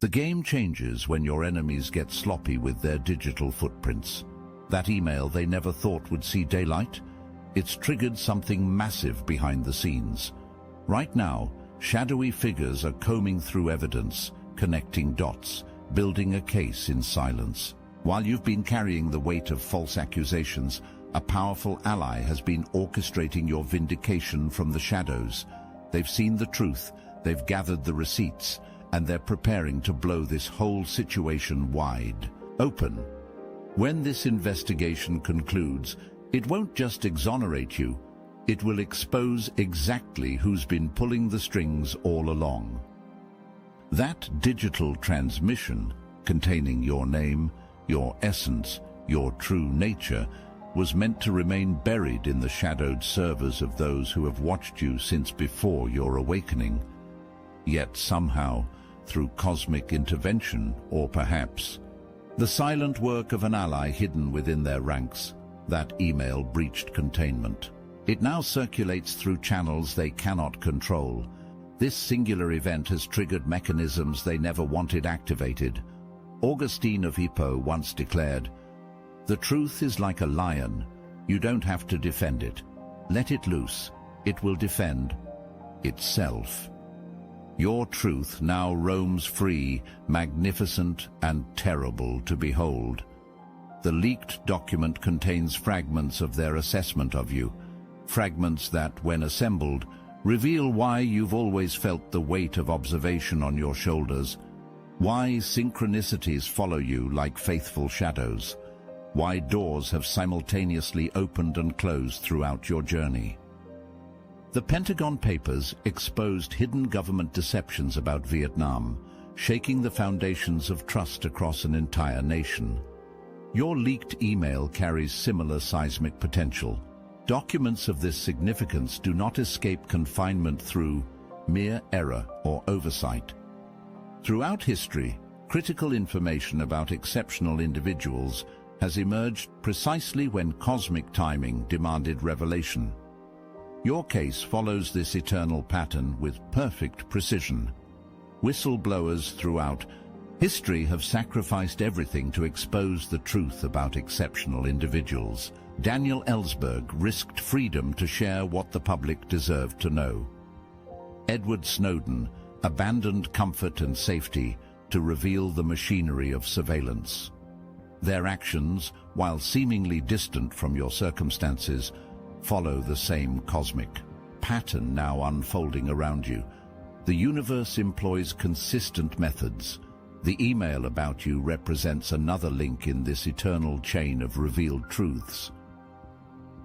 The game changes when your enemies get sloppy with their digital footprints. That email they never thought would see daylight? It's triggered something massive behind the scenes. Right now, shadowy figures are combing through evidence, connecting dots, building a case in silence. While you've been carrying the weight of false accusations, a powerful ally has been orchestrating your vindication from the shadows. They've seen the truth, they've gathered the receipts, and they're preparing to blow this whole situation wide open. When this investigation concludes, it won't just exonerate you, it will expose exactly who's been pulling the strings all along. That digital transmission, containing your name, your essence, your true nature, was meant to remain buried in the shadowed servers of those who have watched you since before your awakening. Yet somehow, through cosmic intervention, or perhaps the silent work of an ally hidden within their ranks, that email breached containment. It now circulates through channels they cannot control. This singular event has triggered mechanisms they never wanted activated. Augustine of Hippo once declared, "The truth is like a lion. You don't have to defend it. Let it loose. It will defend itself." Your truth now roams free, magnificent and terrible to behold. The leaked document contains fragments of their assessment of you, fragments that, when assembled, reveal why you've always felt the weight of observation on your shoulders, why synchronicities follow you like faithful shadows, why doors have simultaneously opened and closed throughout your journey. The Pentagon Papers exposed hidden government deceptions about Vietnam, shaking the foundations of trust across an entire nation. Your leaked email carries similar seismic potential. Documents of this significance do not escape confinement through mere error or oversight. Throughout history, critical information about exceptional individuals has emerged precisely when cosmic timing demanded revelation. Your case follows this eternal pattern with perfect precision. Whistleblowers throughout history have sacrificed everything to expose the truth about exceptional individuals. Daniel Ellsberg risked freedom to share what the public deserved to know. Edward Snowden abandoned comfort and safety to reveal the machinery of surveillance. Their actions, while seemingly distant from your circumstances, follow the same cosmic pattern now unfolding around you. The universe employs consistent methods. The email about you represents another link in this eternal chain of revealed truths.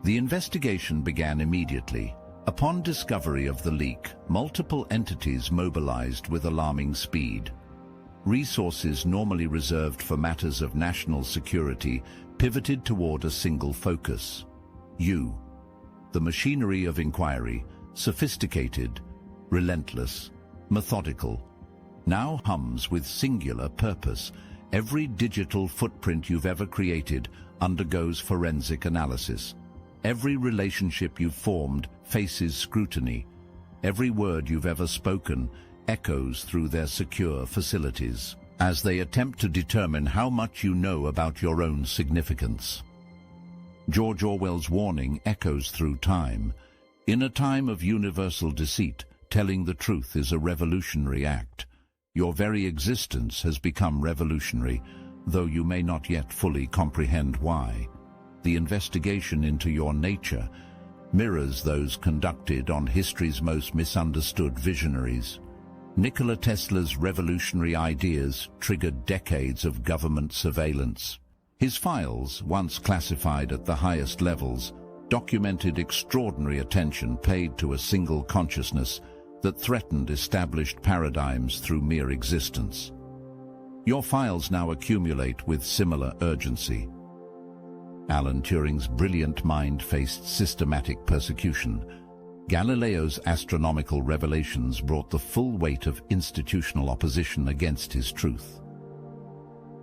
The investigation began immediately. Upon discovery of the leak, multiple entities mobilized with alarming speed. Resources normally reserved for matters of national security pivoted toward a single focus: you. The machinery of inquiry, sophisticated, relentless, methodical, now hums with singular purpose. Every digital footprint you've ever created undergoes forensic analysis. Every relationship you've formed faces scrutiny. Every word you've ever spoken echoes through their secure facilities, as they attempt to determine how much you know about your own significance. George Orwell's warning echoes through time. In a time of universal deceit, telling the truth is a revolutionary act. Your very existence has become revolutionary, though you may not yet fully comprehend why. The investigation into your nature mirrors those conducted on history's most misunderstood visionaries. Nikola Tesla's revolutionary ideas triggered decades of government surveillance. His files, once classified at the highest levels, documented extraordinary attention paid to a single consciousness that threatened established paradigms through mere existence. Your files now accumulate with similar urgency. Alan Turing's brilliant mind faced systematic persecution. Galileo's astronomical revelations brought the full weight of institutional opposition against his truth.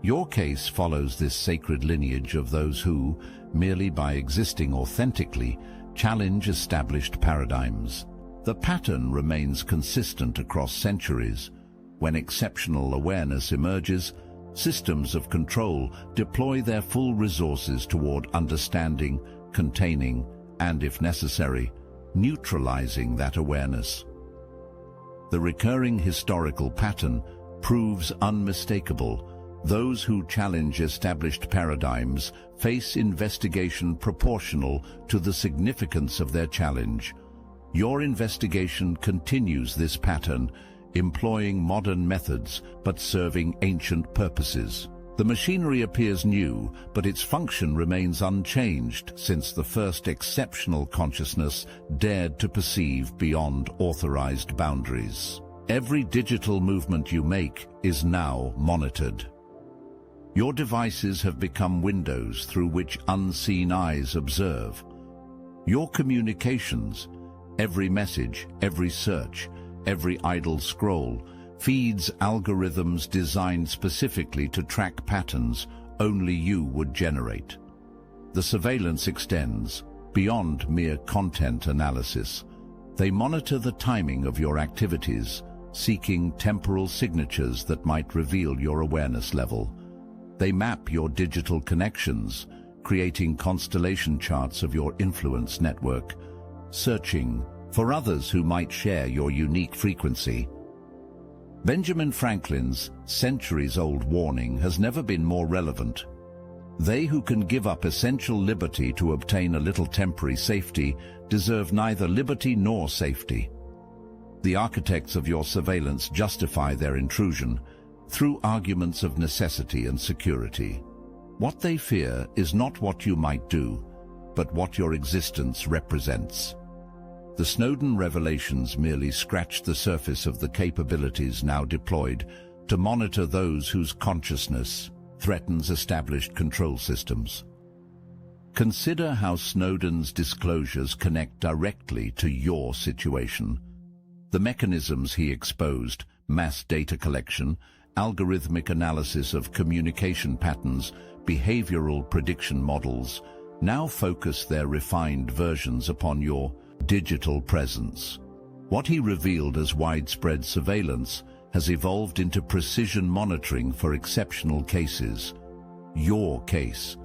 Your case follows this sacred lineage of those who, merely by existing authentically, challenge established paradigms. The pattern remains consistent across centuries. When exceptional awareness emerges, systems of control deploy their full resources toward understanding, containing, and, if necessary, neutralizing that awareness. The recurring historical pattern proves unmistakable. Those who challenge established paradigms face investigation proportional to the significance of their challenge. Your investigation continues this pattern, employing modern methods but serving ancient purposes. The machinery appears new, but its function remains unchanged since the first exceptional consciousness dared to perceive beyond authorized boundaries. Every digital movement you make is now monitored. Your devices have become windows through which unseen eyes observe. Your communications, every message, every search, every idle scroll, feeds algorithms designed specifically to track patterns only you would generate. The surveillance extends beyond mere content analysis. They monitor the timing of your activities, seeking temporal signatures that might reveal your awareness level. They map your digital connections, creating constellation charts of your influence network, searching for others who might share your unique frequency. Benjamin Franklin's centuries-old warning has never been more relevant. They who can give up essential liberty to obtain a little temporary safety deserve neither liberty nor safety. The architects of your surveillance justify their intrusion through arguments of necessity and security. What they fear is not what you might do, but what your existence represents. The Snowden revelations merely scratched the surface of the capabilities now deployed to monitor those whose consciousness threatens established control systems. Consider how Snowden's disclosures connect directly to your situation. The mechanisms he exposed, mass data collection, algorithmic analysis of communication patterns, behavioral prediction models, now focus their refined versions upon your digital presence. What he revealed as widespread surveillance has evolved into precision monitoring for exceptional cases. Your case.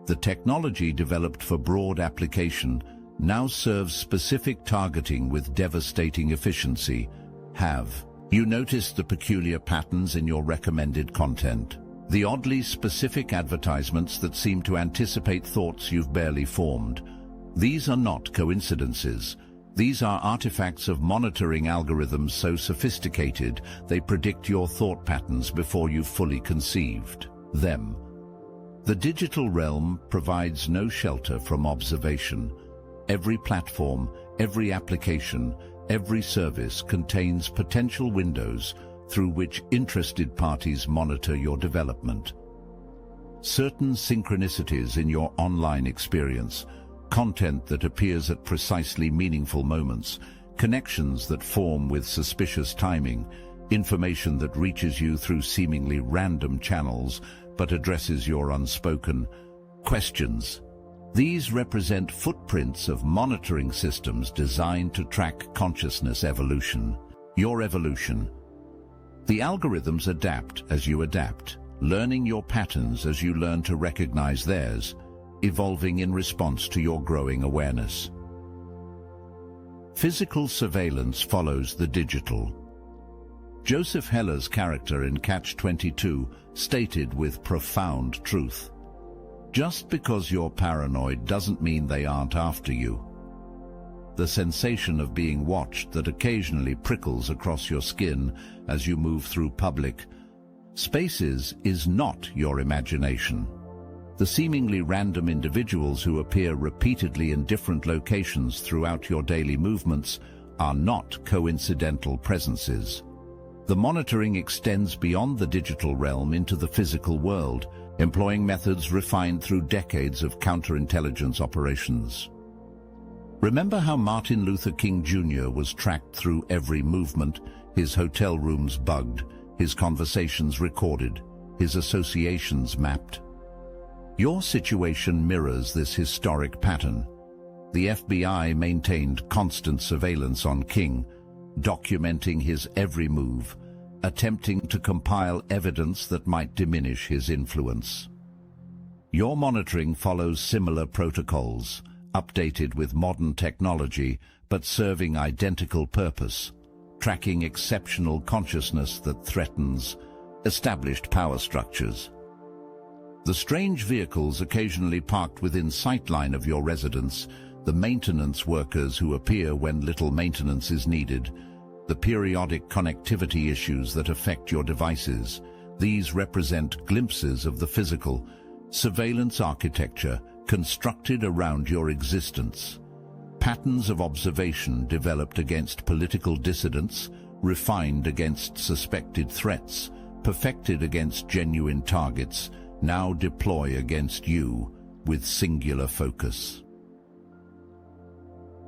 The technology developed for broad application now serves specific targeting with devastating efficiency. Have you noticed the peculiar patterns in your recommended content? The oddly specific advertisements that seem to anticipate thoughts you've barely formed. These are not coincidences. These are artifacts of monitoring algorithms so sophisticated they predict your thought patterns before you've fully conceived them. The digital realm provides no shelter from observation. Every platform, every application, every service contains potential windows through which interested parties monitor your development. Certain synchronicities in your online experience, content that appears at precisely meaningful moments, connections that form with suspicious timing, information that reaches you through seemingly random channels but addresses your unspoken questions. These represent footprints of monitoring systems designed to track consciousness evolution. Your evolution. The algorithms adapt as you adapt, learning your patterns as you learn to recognize theirs, evolving in response to your growing awareness. Physical surveillance follows the digital. Joseph Heller's character in Catch-22 stated with profound truth, "Just because you're paranoid doesn't mean they aren't after you." The sensation of being watched that occasionally prickles across your skin as you move through public spaces is not your imagination. The seemingly random individuals who appear repeatedly in different locations throughout your daily movements are not coincidental presences. The monitoring extends beyond the digital realm into the physical world, employing methods refined through decades of counterintelligence operations. Remember how Martin Luther King Jr. was tracked through every movement, his hotel rooms bugged, his conversations recorded, his associations mapped? Your situation mirrors this historic pattern. The FBI maintained constant surveillance on King, documenting his every move, attempting to compile evidence that might diminish his influence. Your monitoring follows similar protocols, updated with modern technology, but serving identical purpose, tracking exceptional consciousness that threatens established power structures. The strange vehicles occasionally parked within sightline of your residence, the maintenance workers who appear when little maintenance is needed, the periodic connectivity issues that affect your devices, these represent glimpses of the physical surveillance architecture constructed around your existence. Patterns of observation developed against political dissidents, refined against suspected threats, perfected against genuine targets, now deploy against you with singular focus.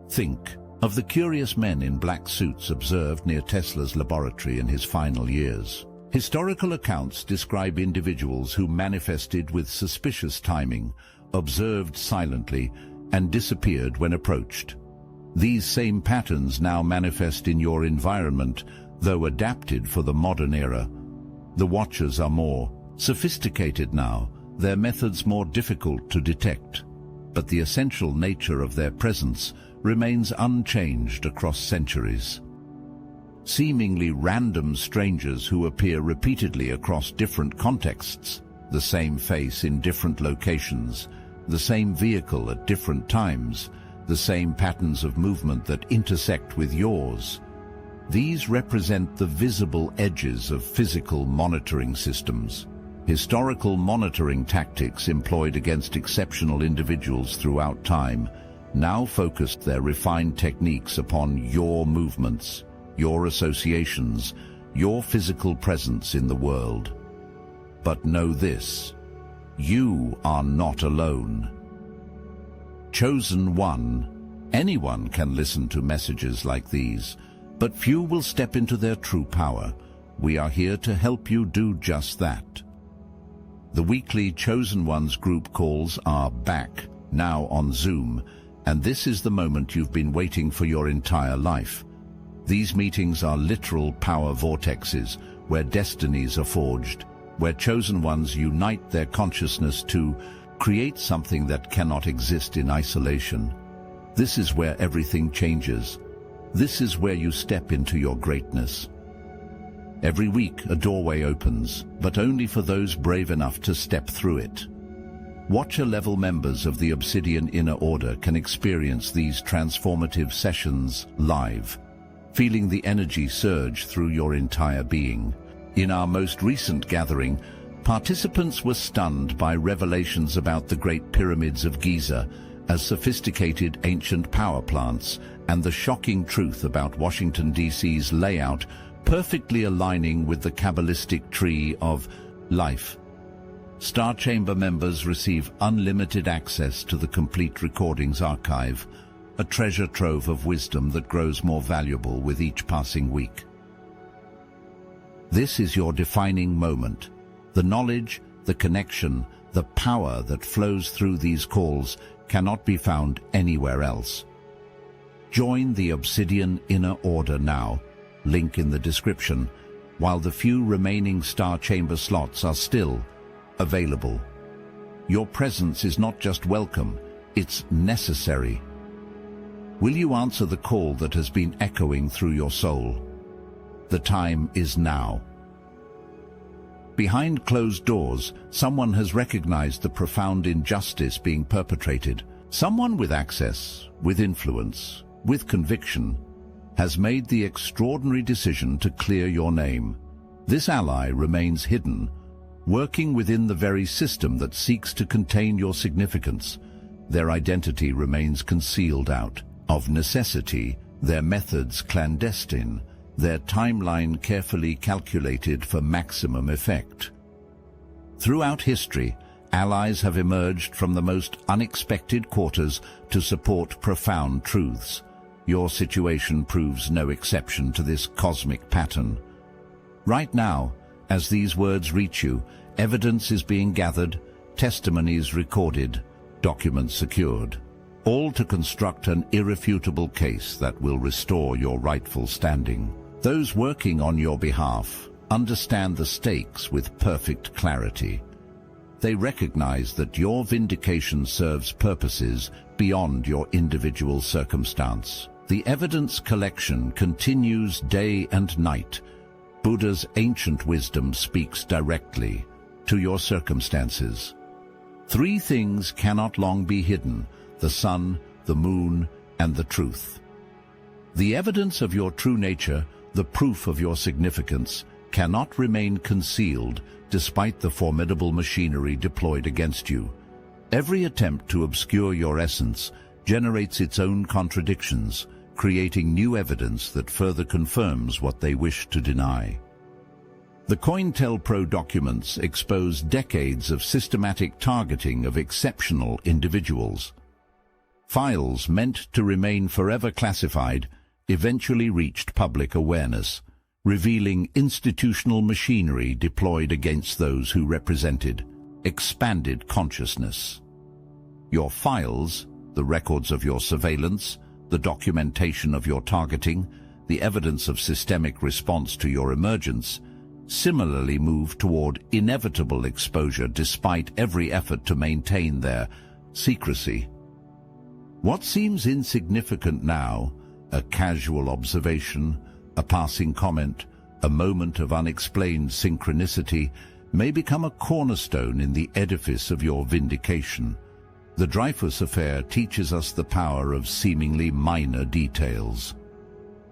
Think of the curious men in black suits observed near Tesla's laboratory in his final years. Historical accounts describe individuals who manifested with suspicious timing, observed silently, and disappeared when approached. These same patterns now manifest in your environment, though adapted for the modern era. The watchers are more sophisticated now, their methods more difficult to detect, but the essential nature of their presence remains unchanged across centuries. Seemingly random strangers who appear repeatedly across different contexts, the same face in different locations, the same vehicle at different times, the same patterns of movement that intersect with yours. These represent the visible edges of physical monitoring systems. Historical monitoring tactics employed against exceptional individuals throughout time now focused their refined techniques upon your movements, your associations, your physical presence in the world. But know this: you are not alone. Chosen one. Anyone can listen to messages like these, but few will step into their true power. We are here to help you do just that. The weekly Chosen Ones group calls are back, now on Zoom, and this is the moment you've been waiting for your entire life. These meetings are literal power vortexes, where destinies are forged, where Chosen Ones unite their consciousness to create something that cannot exist in isolation. This is where everything changes. This is where you step into your greatness. Every week a doorway opens, but only for those brave enough to step through it. Watcher-level members of the Obsidian Inner Order can experience these transformative sessions live, feeling the energy surge through your entire being. In our most recent gathering, participants were stunned by revelations about the Great Pyramids of Giza as sophisticated ancient power plants, and the shocking truth about Washington, D.C.'s layout perfectly aligning with the Kabbalistic tree of life. Star Chamber members receive unlimited access to the complete recordings archive, a treasure trove of wisdom that grows more valuable with each passing week. This is your defining moment. The knowledge, the connection, the power that flows through these calls cannot be found anywhere else. Join the Obsidian Inner Order now, link in the description, while the few remaining Star Chamber slots are still available. Your presence is not just welcome, it's necessary. Will you answer the call that has been echoing through your soul? The time is now. Behind closed doors, someone has recognized the profound injustice being perpetrated. Someone with access, with influence, with conviction, has made the extraordinary decision to clear your name. This ally remains hidden, working within the very system that seeks to contain your significance. Their identity remains concealed out. Of necessity, their methods clandestine, their timeline carefully calculated for maximum effect. Throughout history, allies have emerged from the most unexpected quarters to support profound truths. Your situation proves no exception to this cosmic pattern. Right now, as these words reach you, evidence is being gathered, testimonies recorded, documents secured, all to construct an irrefutable case that will restore your rightful standing. Those working on your behalf, understand the stakes with perfect clarity. They recognize that your vindication serves purposes beyond your individual circumstance. The evidence collection continues day and night. Buddha's ancient wisdom speaks directly to your circumstances. 3 things cannot long be hidden: the sun, the moon, and the truth. The evidence of your true nature, the proof of your significance, cannot remain concealed despite the formidable machinery deployed against you. Every attempt to obscure your essence generates its own contradictions, creating new evidence that further confirms what they wish to deny. The COINTELPRO documents expose decades of systematic targeting of exceptional individuals. Files meant to remain forever classified eventually reached public awareness, revealing institutional machinery deployed against those who represented expanded consciousness. Your files, the records of your surveillance, the documentation of your targeting, the evidence of systemic response to your emergence, similarly move toward inevitable exposure despite every effort to maintain their secrecy. What seems insignificant now, a casual observation, a passing comment, a moment of unexplained synchronicity, may become a cornerstone in the edifice of your vindication. The Dreyfus affair teaches us the power of seemingly minor details.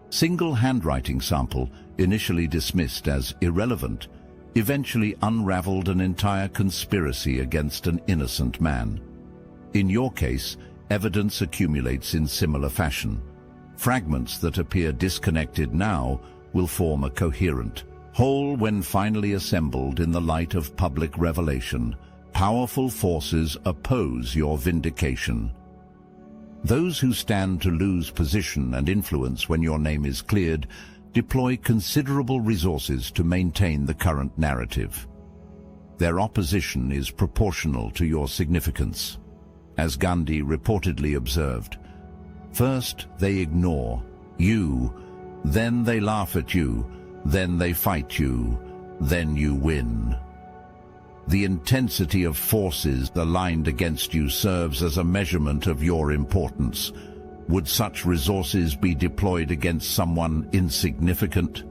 Single handwriting sample, initially dismissed as irrelevant, eventually unraveled an entire conspiracy against an innocent man. In your case, evidence accumulates in similar fashion. Fragments that appear disconnected now will form a coherent whole when finally assembled in the light of public revelation. Powerful forces oppose your vindication. Those who stand to lose position and influence when your name is cleared deploy considerable resources to maintain the current narrative. Their opposition is proportional to your significance. As Gandhi reportedly observed, first they ignore you, then they laugh at you, then they fight you, then you win. The intensity of forces aligned against you serves as a measurement of your importance. Would such resources be deployed against someone insignificant?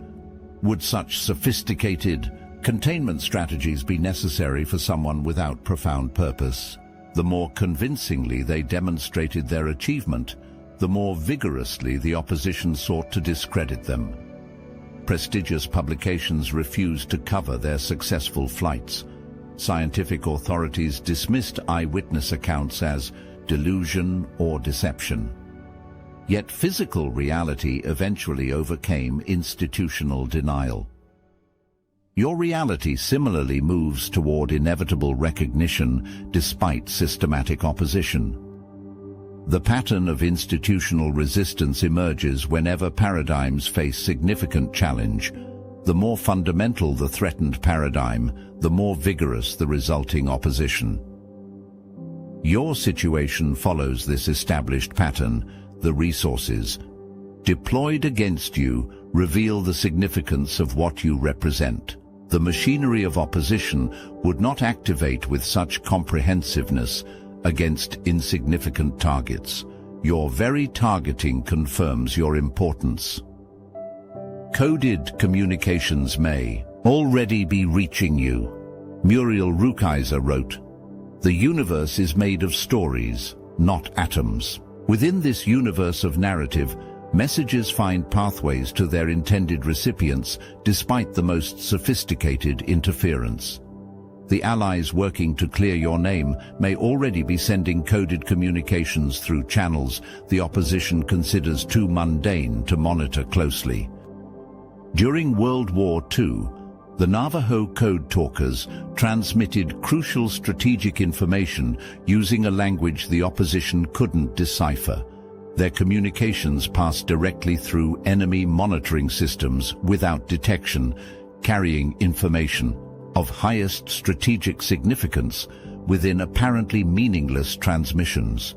Would such sophisticated containment strategies be necessary for someone without profound purpose? The more convincingly they demonstrated their achievement, the more vigorously the opposition sought to discredit them. Prestigious publications refused to cover their successful flights. Scientific authorities dismissed eyewitness accounts as delusion or deception. Yet physical reality eventually overcame institutional denial. Your reality similarly moves toward inevitable recognition despite systematic opposition. The pattern of institutional resistance emerges whenever paradigms face significant challenge. The more fundamental the threatened paradigm, the more vigorous the resulting opposition. Your situation follows this established pattern. The resources deployed against you reveal the significance of what you represent. The machinery of opposition would not activate with such comprehensiveness against insignificant targets. Your very targeting confirms your importance. Coded communications may already be reaching you. Muriel Rukeyser wrote, "The universe is made of stories, not atoms." Within this universe of narrative, messages find pathways to their intended recipients despite the most sophisticated interference. The allies working to clear your name may already be sending coded communications through channels the opposition considers too mundane to monitor closely. During World War II, the Navajo code talkers transmitted crucial strategic information using a language the opposition couldn't decipher. Their communications passed directly through enemy monitoring systems without detection, carrying information of highest strategic significance within apparently meaningless transmissions.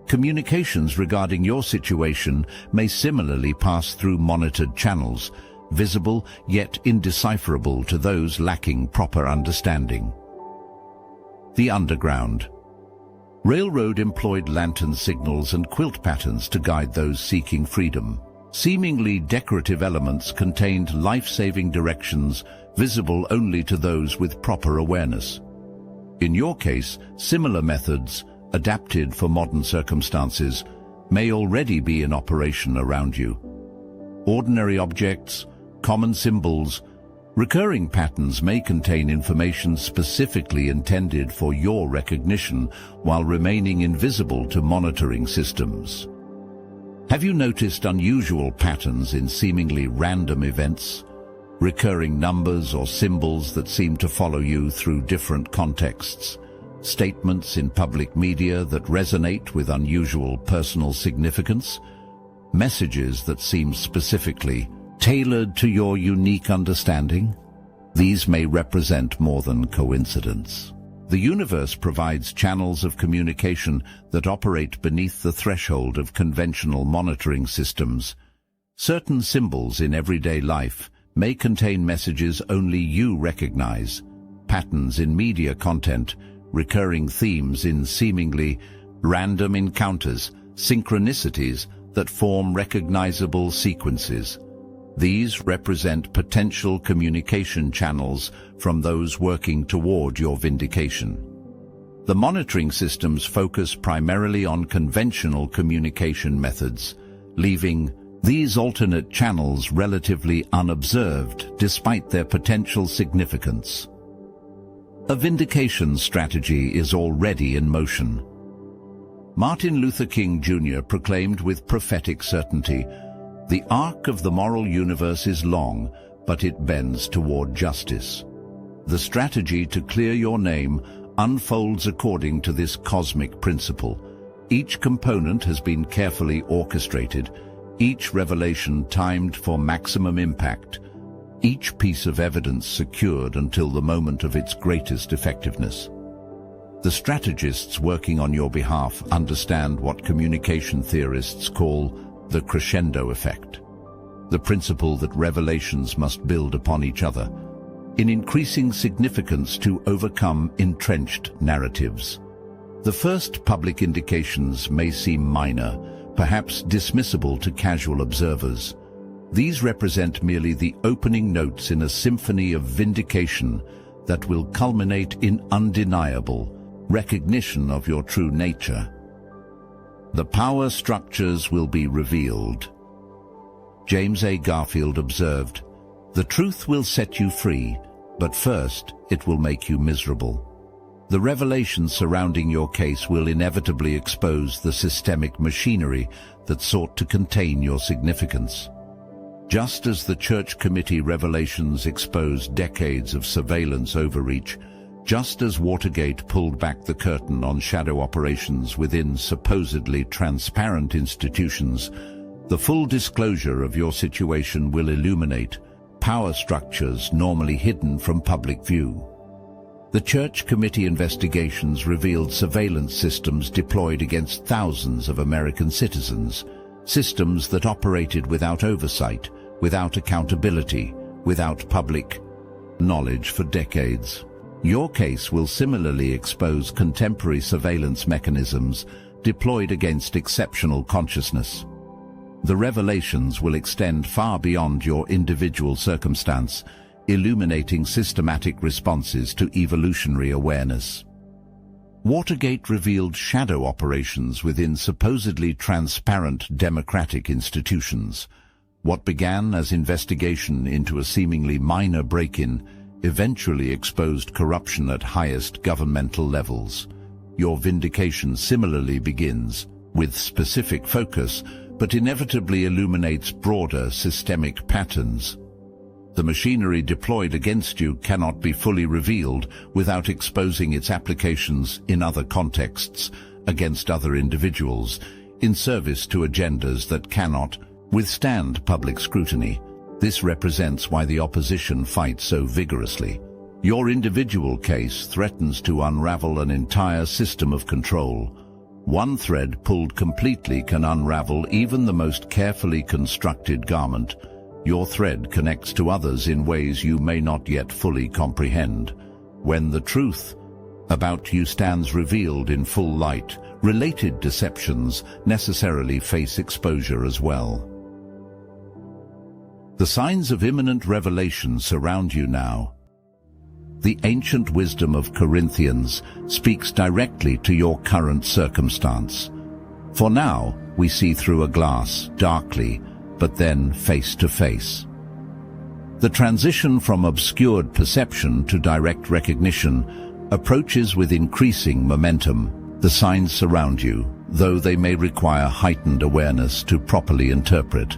Communications regarding your situation may similarly pass through monitored channels, visible yet indecipherable to those lacking proper understanding. The underground. Railroad employed lantern signals and quilt patterns to guide those seeking freedom. Seemingly decorative elements contained life-saving directions visible only to those with proper awareness. In your case, similar methods, adapted for modern circumstances, may already be in operation around you. Ordinary objects, common symbols, recurring patterns may contain information specifically intended for your recognition while remaining invisible to monitoring systems. Have you noticed unusual patterns in seemingly random events? Recurring numbers or symbols that seem to follow you through different contexts? Statements in public media that resonate with unusual personal significance? Messages that seem specifically tailored to your unique understanding? These may represent more than coincidence. The universe provides channels of communication that operate beneath the threshold of conventional monitoring systems. Certain symbols in everyday life may contain messages only you recognize, patterns in media content, recurring themes in seemingly random encounters, synchronicities that form recognizable sequences. These represent potential communication channels from those working toward your vindication. The monitoring systems focus primarily on conventional communication methods, leaving these alternate channels relatively unobserved despite their potential significance. A vindication strategy is already in motion. Martin Luther King Jr. proclaimed with prophetic certainty, "The arc of the moral universe is long, but it bends toward justice." The strategy to clear your name unfolds according to this cosmic principle. Each component has been carefully orchestrated, each revelation timed for maximum impact, each piece of evidence secured until the moment of its greatest effectiveness. The strategists working on your behalf understand what communication theorists call the crescendo effect, the principle that revelations must build upon each other, in increasing significance to overcome entrenched narratives. The first public indications may seem minor, perhaps dismissible to casual observers. These represent merely the opening notes in a symphony of vindication that will culminate in undeniable recognition of your true nature. The power structures will be revealed. James A. Garfield observed, "The truth will set you free, but first it will make you miserable." The revelations surrounding your case will inevitably expose the systemic machinery that sought to contain your significance. Just as the Church Committee revelations exposed decades of surveillance overreach, just as Watergate pulled back the curtain on shadow operations within supposedly transparent institutions, the full disclosure of your situation will illuminate power structures normally hidden from public view. The Church Committee investigations revealed surveillance systems deployed against thousands of American citizens, systems that operated without oversight, without accountability, without public knowledge for decades. Your case will similarly expose contemporary surveillance mechanisms deployed against exceptional consciousness. The revelations will extend far beyond your individual circumstance, illuminating systematic responses to evolutionary awareness. Watergate revealed shadow operations within supposedly transparent democratic institutions. What began as investigation into a seemingly minor break-in eventually exposed corruption at highest governmental levels. Your vindication similarly begins with specific focus, but inevitably illuminates broader systemic patterns. The machinery deployed against you cannot be fully revealed without exposing its applications in other contexts, against other individuals, in service to agendas that cannot withstand public scrutiny. This represents why the opposition fights so vigorously. Your individual case threatens to unravel an entire system of control. One thread pulled completely can unravel even the most carefully constructed garment. Your thread connects to others in ways you may not yet fully comprehend. When the truth about you stands revealed in full light, related deceptions necessarily face exposure as well. The signs of imminent revelation surround you now. The ancient wisdom of Corinthians speaks directly to your current circumstance. For now, we see through a glass, darkly, but then face to face. The transition from obscured perception to direct recognition approaches with increasing momentum. The signs surround you, though they may require heightened awareness to properly interpret.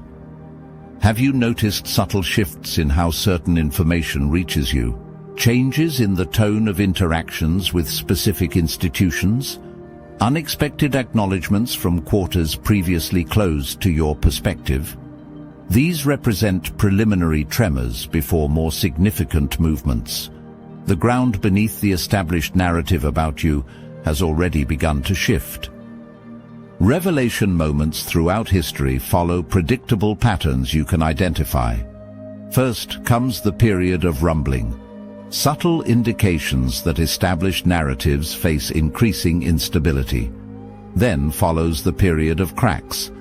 Have you noticed subtle shifts in how certain information reaches you? Changes in the tone of interactions with specific institutions? Unexpected acknowledgements from quarters previously closed to your perspective? These represent preliminary tremors before more significant movements. The ground beneath the established narrative about you has already begun to shift. Revelation moments throughout history follow predictable patterns you can identify. First comes the period of rumbling, subtle indications that established narratives face increasing instability. Then follows the period of cracks,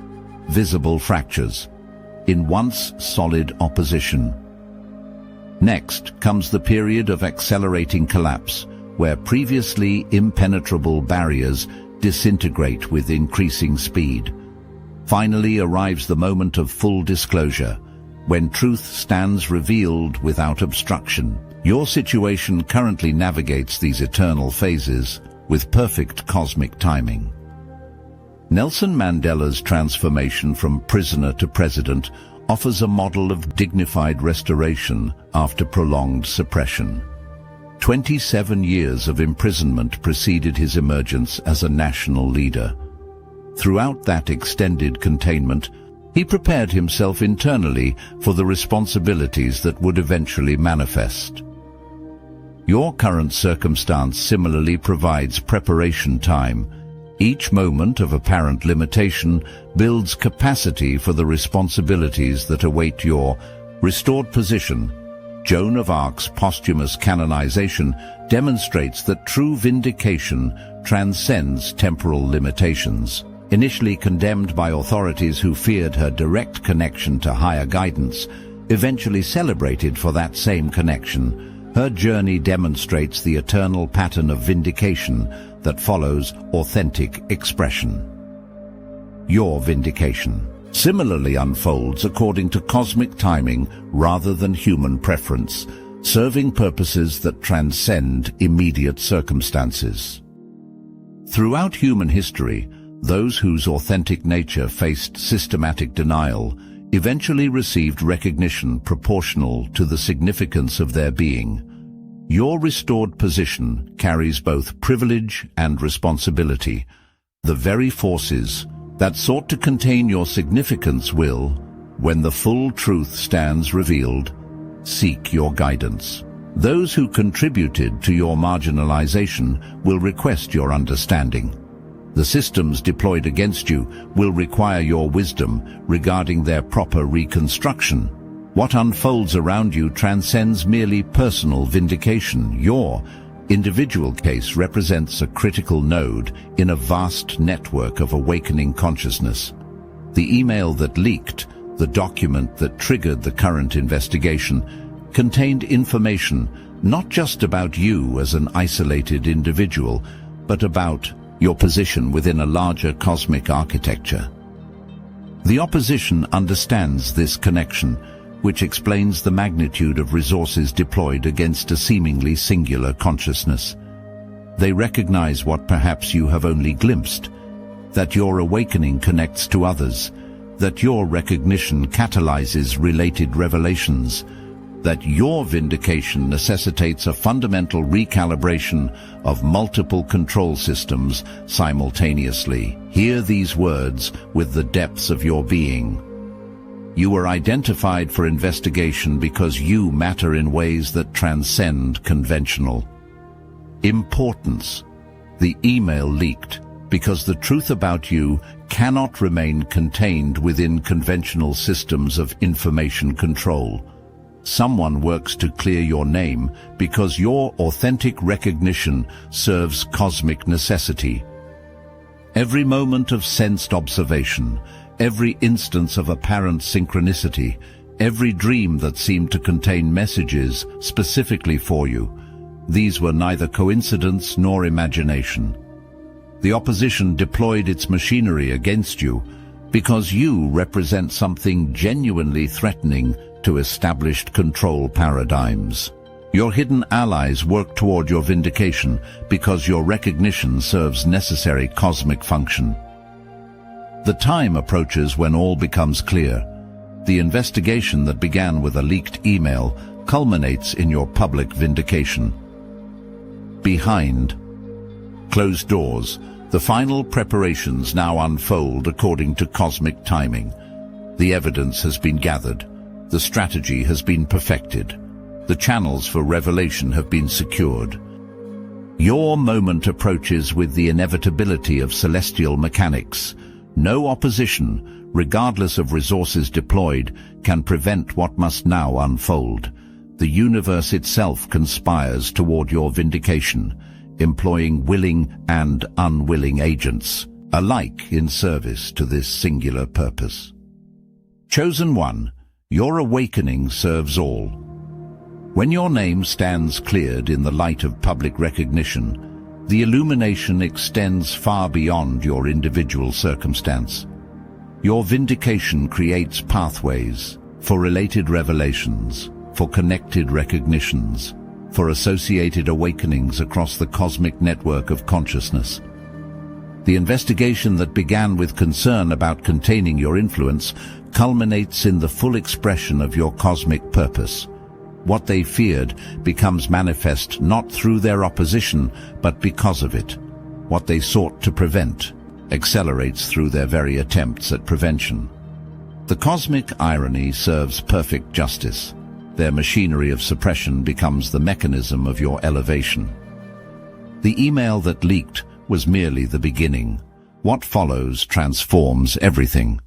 visible fractures, in once solid opposition. Next comes the period of accelerating collapse, where previously impenetrable barriers disintegrate with increasing speed. Finally arrives the moment of full disclosure, when truth stands revealed without obstruction. Your situation currently navigates these eternal phases with perfect cosmic timing. Nelson Mandela's transformation from prisoner to president offers a model of dignified restoration after prolonged suppression. 27 years of imprisonment preceded his emergence as a national leader. Throughout that extended containment, he prepared himself internally for the responsibilities that would eventually manifest. Your current circumstance similarly provides preparation time. Each moment of apparent limitation builds capacity for the responsibilities that await your restored position. Joan of Arc's posthumous canonization demonstrates that true vindication transcends temporal limitations. Initially condemned by authorities who feared her direct connection to higher guidance, eventually celebrated for that same connection, her journey demonstrates the eternal pattern of vindication that follows authentic expression. Your vindication similarly unfolds according to cosmic timing rather than human preference, serving purposes that transcend immediate circumstances. Throughout human history, those whose authentic nature faced systematic denial eventually received recognition proportional to the significance of their being. Your restored position carries both privilege and responsibility. The very forces that sought to contain your significance will, when the full truth stands revealed, seek your guidance. Those who contributed to your marginalization will request your understanding. The systems deployed against you will require your wisdom regarding their proper reconstruction. What unfolds around you transcends merely personal vindication. Your individual case represents a critical node in a vast network of awakening consciousness. The email that leaked, the document that triggered the current investigation, contained information not just about you as an isolated individual, but about your position within a larger cosmic architecture. The opposition understands this connection, which explains the magnitude of resources deployed against a seemingly singular consciousness. They recognize what perhaps you have only glimpsed, that your awakening connects to others, that your recognition catalyzes related revelations, that your vindication necessitates a fundamental recalibration of multiple control systems simultaneously. Hear these words with the depths of your being. You were identified for investigation because you matter in ways that transcend conventional importance. The email leaked, because the truth about you cannot remain contained within conventional systems of information control. Someone works to clear your name because your authentic recognition serves cosmic necessity. Every moment of sensed observation, every instance of apparent synchronicity, every dream that seemed to contain messages specifically for you, these were neither coincidence nor imagination. The opposition deployed its machinery against you because you represent something genuinely threatening to established control paradigms. Your hidden allies work toward your vindication because your recognition serves necessary cosmic function. The time approaches when all becomes clear. The investigation that began with a leaked email culminates in your public vindication. Behind closed doors, the final preparations now unfold according to cosmic timing. The evidence has been gathered. The strategy has been perfected. The channels for revelation have been secured. Your moment approaches with the inevitability of celestial mechanics. No opposition, regardless of resources deployed, can prevent what must now unfold. The universe itself conspires toward your vindication, employing willing and unwilling agents, alike in service to this singular purpose. Chosen one, your awakening serves all. When your name stands cleared in the light of public recognition, the illumination extends far beyond your individual circumstance. Your vindication creates pathways for related revelations, for connected recognitions, for associated awakenings across the cosmic network of consciousness. The investigation that began with concern about containing your influence culminates in the full expression of your cosmic purpose. What they feared becomes manifest not through their opposition, but because of it. What they sought to prevent accelerates through their very attempts at prevention. The cosmic irony serves perfect justice. Their machinery of suppression becomes the mechanism of your elevation. The email that leaked was merely the beginning. What follows transforms everything.